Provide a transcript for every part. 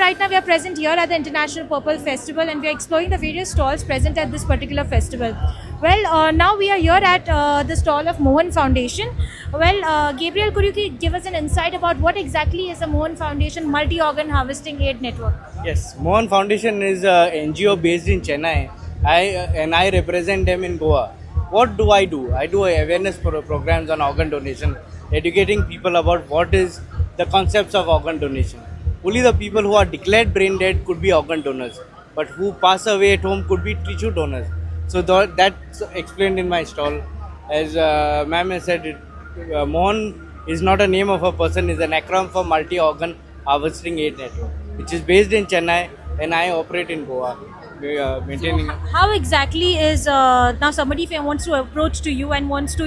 right now we are present here at the International Purple Festival, and we are exploring the various stalls present at this particular festival. Well, now we are here at the stall of Mohan Foundation. Well, Gabriel, could you give us an insight about what exactly is the Mohan Foundation Multi-Organ Harvesting Aid Network? Yes, Mohan Foundation is an NGO based in Chennai. I represent them in Goa. What do? I do awareness programs on organ donation, educating people about what is the concepts of organ donation. Only the people who are declared brain dead could be organ donors, but who pass away at home could be tissue donors. So that's explained in my stall. As ma'am has said, Mohan is not a name of a person; is an acronym for Multi-Organ Harvesting Aid Network, which is based in Chennai, and I operate in Goa. We are maintaining. So how exactly is now somebody if wants to approach to you and wants to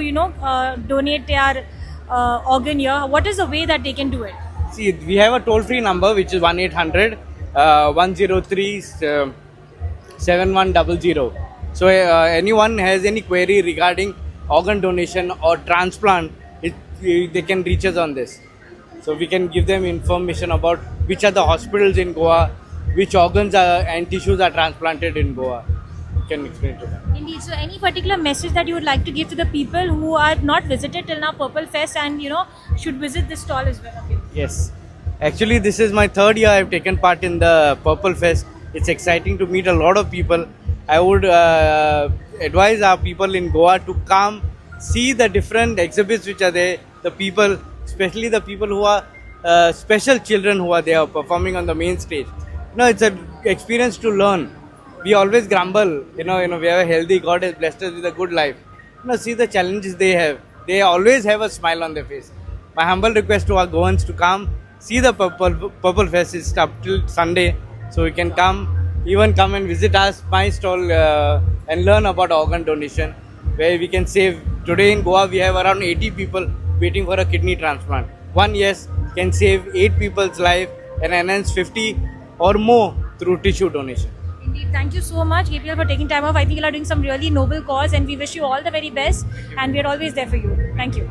donate their organ here? What is the way that they can do it? See, we have a toll-free number which is 1-800 103 7100. So anyone has any query regarding organ donation or transplant, they can reach us on this. So we can give them information about which are the hospitals in Goa, which organs and tissues are transplanted in Goa. We can explain to them. Indeed. So, any particular message that you would like to give to the people who are not visited till now Purple Fest and should visit this stall as well? Okay. Yes. Actually, this is my third year I've taken part in the Purple Fest. It's exciting to meet a lot of people. I would advise our people in Goa to come, see the different exhibits which are there, the people, especially the people who are special children who are there performing on the main stage. It's an experience to learn. We always grumble, we have a healthy, God has blessed us with a good life. See the challenges they have. They always have a smile on their face. My humble request to our Goans to come, see the Purple Fest is up till Sunday. So you can come and visit us, my stall, and learn about organ donation, where we can save. Today in Goa, we have around 80 people waiting for a kidney transplant. One yes can save 8 people's life and enhance 50 or more through tissue donation. Indeed. Thank you so much, Gabriel, for taking time off. I think you are doing some really noble cause, and we wish you all the very best, and we are always there for you. Thank you.